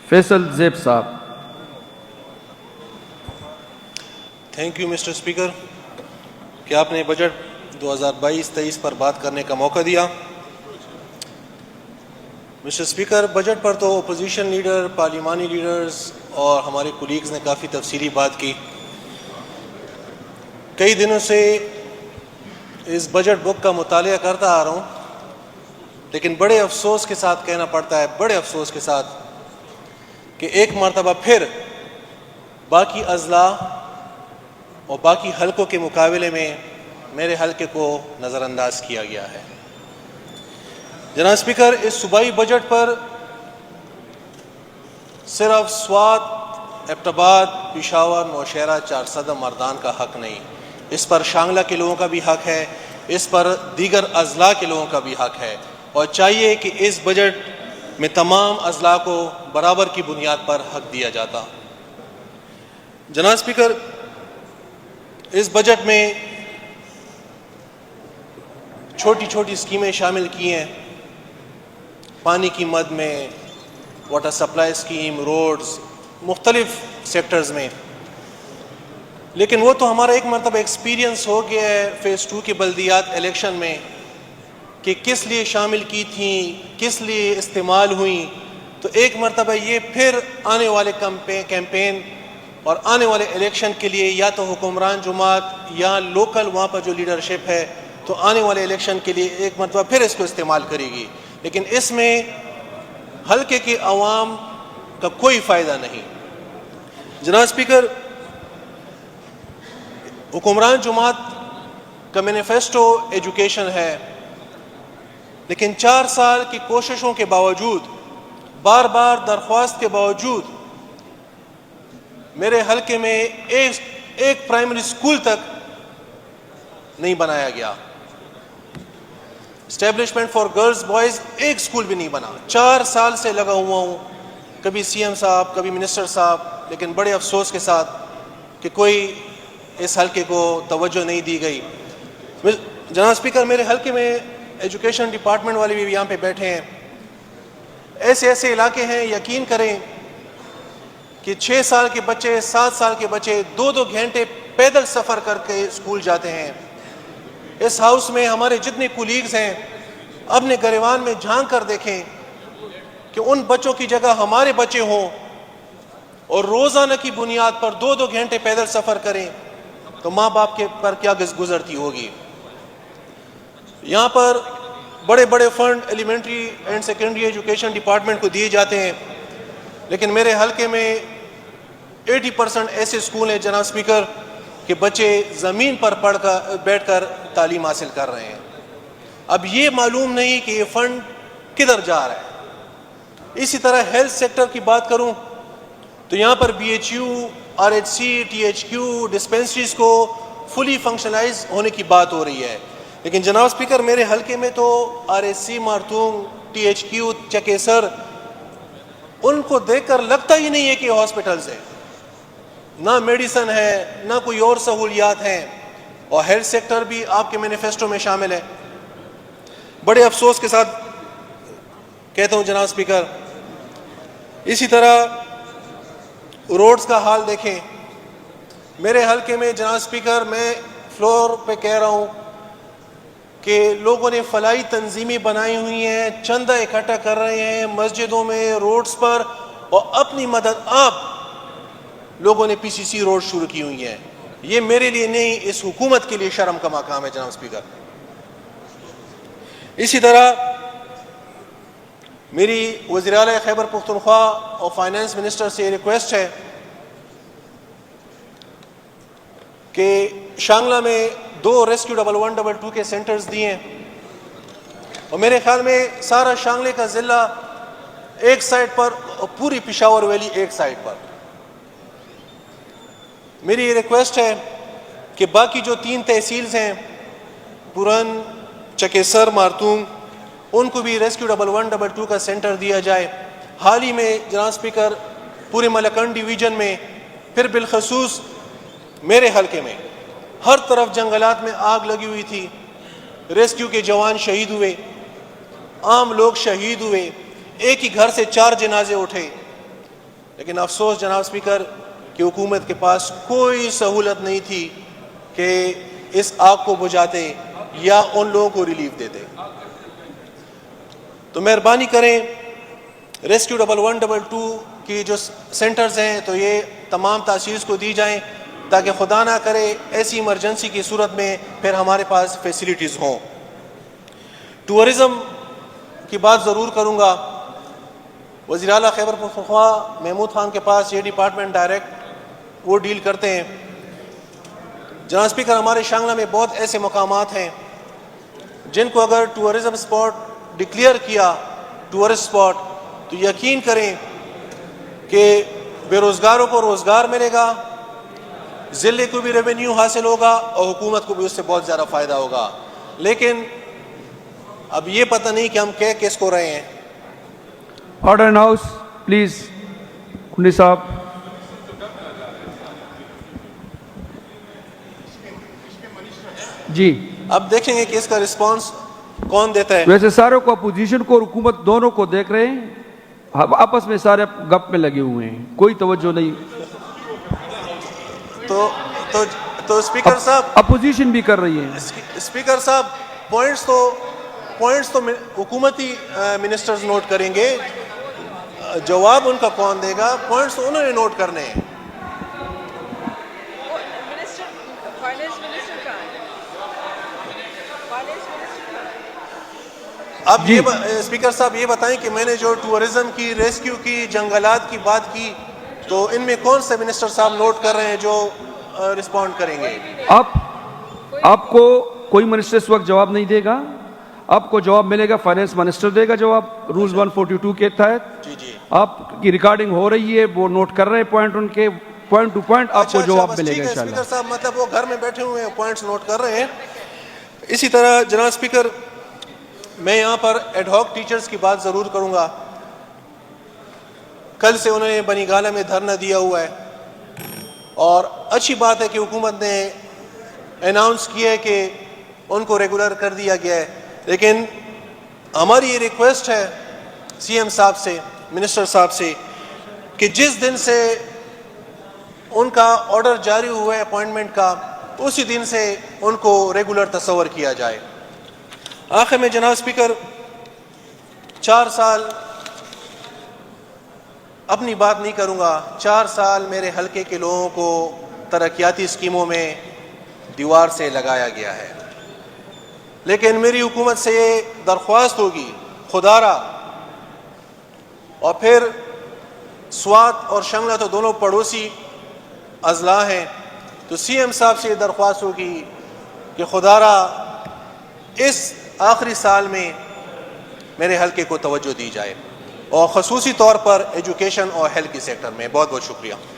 فیصل زیب صاحب. Thank you mister speaker کہ آپ نے بجٹ 2022-23 پر بات کرنے کا موقع دیا. مسٹر اسپیکر، بجٹ پر تو اپوزیشن لیڈر، پارلیمانی لیڈرز اور ہمارے کولیگز نے کافی تفصیلی بات کی. کئی دنوں سے اس بجٹ بک کا مطالعہ کرتا آ رہا ہوں، لیکن بڑے افسوس کے ساتھ کہنا پڑتا ہے، بڑے افسوس کے ساتھ، کہ ایک مرتبہ پھر باقی اضلاع اور باقی حلقوں کے مقابلے میں میرے حلقے کو نظر انداز کیا گیا ہے. جناب اسپیکر، اس صوبائی بجٹ پر صرف سوات، ایبٹ آباد، پشاور، نوشہرہ، چارسدہ، مردان کا حق نہیں، اس پر شانگلہ کے لوگوں کا بھی حق ہے، اس پر دیگر اضلاع کے لوگوں کا بھی حق ہے، اور چاہیے کہ اس بجٹ میں تمام اضلاع کو برابر کی بنیاد پر حق دیا جاتا. جناب اسپیکر، اس بجٹ میں چھوٹی چھوٹی اسکیمیں شامل کی ہیں، پانی کی مد میں، واٹر سپلائی اسکیم، روڈز، مختلف سیکٹرز میں، لیکن وہ تو ہمارا ایک مرتبہ ایکسپیرینس ہو گیا ہے فیز 2 کے بلدیات الیکشن میں کہ کس لیے شامل کی تھیں، کس لیے استعمال ہوئیں. تو ایک مرتبہ یہ پھر آنے والے کیمپین اور آنے والے الیکشن کے لیے یا تو حکمران جماعت یا لوکل وہاں پر جو لیڈرشپ ہے تو آنے والے الیکشن کے لیے ایک مرتبہ پھر اس کو استعمال کرے گی، لیکن اس میں حلقے کے عوام کا کوئی فائدہ نہیں. جناب اسپیکر، حکمران جماعت کا مینیفیسٹو ایجوکیشن ہے، لیکن 4 سال کی کوششوں کے باوجود، بار بار درخواست کے باوجود میرے حلقے میں ایک پرائمری اسکول تک نہیں بنایا گیا. اسٹیبلشمنٹ فار گرلز بوائز ایک اسکول بھی نہیں بنا. 4 سال سے لگا ہوا ہوں، کبھی سی ایم صاحب، کبھی منسٹر صاحب، لیکن بڑے افسوس کے ساتھ کہ کوئی اس حلقے کو توجہ نہیں دی گئی. جناب اسپیکر، میرے حلقے میں ایجوکیشن ڈپارٹمنٹ والے بھی یہاں پہ بیٹھے ہیں. ایسے ایسے علاقے ہیں، یقین کریں کہ 6 سال کے بچے، 7 سال کے بچے 2-2 گھنٹے پیدل سفر کر کے اسکول جاتے ہیں. اس ہاؤس میں ہمارے جتنے کولیگز ہیں اپنے گریوان میں جھانک کر دیکھیں کہ ان بچوں کی جگہ ہمارے بچے ہوں اور روزانہ کی بنیاد پر 2-2 گھنٹے پیدل سفر کریں تو ماں باپ کے پر کیا گزرتی ہوگی. یہاں پر بڑے بڑے fund elementary and secondary education department کو دیے جاتے ہیں، لیکن میرے حلقے میں 80% ایسے اسکول ہیں جناب اسپیکر کہ بچے زمین پر بیٹھ کر تعلیم حاصل کر رہے ہیں. اب یہ معلوم نہیں کہ یہ فنڈ کدھر جا رہا ہے. اسی طرح ہیلتھ سیکٹر کی بات کروں تو یہاں پر B H U, R H C, T H Q, dispensaries کو فلی فنکشنلائز ہونے کی بات ہو رہی ہے، لیکن جناب اسپیکر میرے حلقے میں تو R H C Martung, T H Q Chakesar, ان کو دیکھ کر لگتا ہی نہیں ہے کہ ہاسپٹلز ہیں، نہ میڈیسن ہے، نہ کوئی اور سہولیات ہیں، اور ہیلتھ سیکٹر بھی آپ کے مینیفیسٹو میں شامل ہے. بڑے افسوس کے ساتھ کہتا ہوں جناب اسپیکر، اسی طرح روڈز کا حال دیکھیں. میرے حلقے میں جناب اسپیکر میں فلور پہ کہہ رہا ہوں کہ لوگوں نے فلاحی تنظیمیں بنائی ہوئی ہیں، چندہ اکٹھا کر رہے ہیں مسجدوں میں، روڈز پر، اور اپنی مدد آپ لوگوں نے پی سی سی روڈ شروع کی ہوئی ہیں. یہ میرے لیے نہیں، اس حکومت کے لیے شرم کا مقام ہے جناب اسپیکر. اسی طرح میری وزیر اعلیٰ خیبر پختونخوا اور فائنانس منسٹر سے ریکویسٹ ہے کہ شانگلہ میں 2 ریسکیو 1122 کے سینٹرز دیے ہیں، اور میرے خیال میں سارا شانگلے کا ضلع ایک سائڈ پر اور پوری پشاور ویلی ایک سائڈ پر. میری یہ ریکویسٹ ہے کہ باقی جو 3 تحصیلز ہیں، پورن، چکیسر، مارتونگ، ان کو بھی ریسکیو 1122 کا سینٹر دیا جائے. حال ہی میں جناب اسپیکر پورے ملکنڈ ڈویژن میں، پھر بالخصوص میرے حلقے میں ہر طرف جنگلات میں آگ لگی ہوئی تھی، ریسکیو کے جوان شہید ہوئے، عام لوگ شہید ہوئے، ایک ہی گھر سے 4 جنازے اٹھے. لیکن افسوس جناب اسپیکر کہ حکومت کے پاس کوئی سہولت نہیں تھی کہ اس آگ کو بجھاتے یا ان لوگوں کو ریلیف دیتے. تو مہربانی کریں ریسکیو 1122 کی جو سینٹرز ہیں تو یہ تمام تاسیس کو دی جائیں تاکہ خدا نہ کرے ایسی ایمرجنسی کی صورت میں پھر ہمارے پاس فیسلٹیز ہوں. ٹورزم کی بات ضرور کروں گا. وزیر اعلیٰ خیبر پختونخوا محمود خان کے پاس یہ ڈپارٹمنٹ ڈائریکٹ وہ ڈیل کرتے ہیں. جناب اسپیکر ہمارے شانگلہ میں بہت ایسے مقامات ہیں جن کو اگر ٹورزم اسپاٹ ڈکلیئر کیا ٹورسٹ اسپاٹ تو یقین کریں کہ بے روزگاروں کو روزگار ملے گا, ضلع کو بھی ریونیو حاصل ہوگا اور حکومت کو بھی اس سے بہت زیادہ فائدہ ہوگا. لیکن اب یہ پتہ نہیں کہ ہم کس کو رہے ہیں. Order in house please. کنڈی صاحب. جی اب دیکھیں گے کہ اس کا رسپانس کون دیتا ہے. ویسے ساروں کو اپوزیشن کو اور حکومت دونوں کو دیکھ رہے ہیں, آپس میں سارے گپ میں لگے ہوئے ہیں, کوئی توجہ نہیں. تو اسپیکر صاحب اپوزیشن بھی کر رہی ہے. اسپیکر صاحب پوائنٹس تو حکومتی منسٹرز نوٹ کریں گے, جواب ان کا کون دے گا؟ پوائنٹس تو انہوں نے نوٹ کرنے ہیں. اب یہ اسپیکر صاحب یہ بتائیں کہ میں نے جو ٹورزم کی, ریسکیو کی, جنگلات کی بات کی تو ان میں کون سے منسٹر صاحب نوٹ کر رہے ہیں جو رسپونڈ کریں گے؟ آپ کو کوئی منسٹر اس وقت جواب نہیں دے گا. آپ کو جواب ملے گا, فائنانس منسٹر دے گا جواب رولز 142 کے تحت. آپ کی ریکارڈنگ ہو رہی ہے, وہ نوٹ کر رہے ہیں پوائنٹ ان کے, پوائنٹ ٹو پوائنٹ آپ کو جواب ملے گا انشاءاللہ. اسپیکر صاحب مطلب وہ گھر میں بیٹھے ہوئے ہیں, پوائنٹس نوٹ کر رہے ہیں. اسی طرح جناب اسپیکر میں یہاں پر ایڈ ہاک ٹیچرز کی بات ضرور کروں گا. کل سے انہوں نے بنی گالہ میں دھرنا دیا ہوا ہے اور اچھی بات ہے کہ حکومت نے اناؤنس کیا ہے کہ ان کو ریگولر کر دیا گیا ہے. لیکن ہماری یہ ریکویسٹ ہے سی ایم صاحب سے, منسٹر صاحب سے, کہ جس دن سے ان کا آرڈر جاری ہوا ہے اپوائنٹمنٹ کا اسی دن سے ان کو ریگولر تصور کیا جائے. آخر میں جناب اسپیکر 4 سال اپنی بات نہیں کروں گا. 4 سال میرے حلقے کے لوگوں کو ترقیاتی اسکیموں میں دیوار سے لگایا گیا ہے. لیکن میری حکومت سے یہ درخواست ہوگی, خدا را, اور پھر سوات اور شنگلہ تو دونوں پڑوسی اضلاع ہیں, تو سی ایم صاحب سے یہ درخواست ہوگی کہ خدا را اس آخری سال میں میرے حلقے کو توجہ دی جائے اور خصوصی طور پر ایجوکیشن اور ہیلتھ کے سیکٹر میں. بہت بہت شکریہ.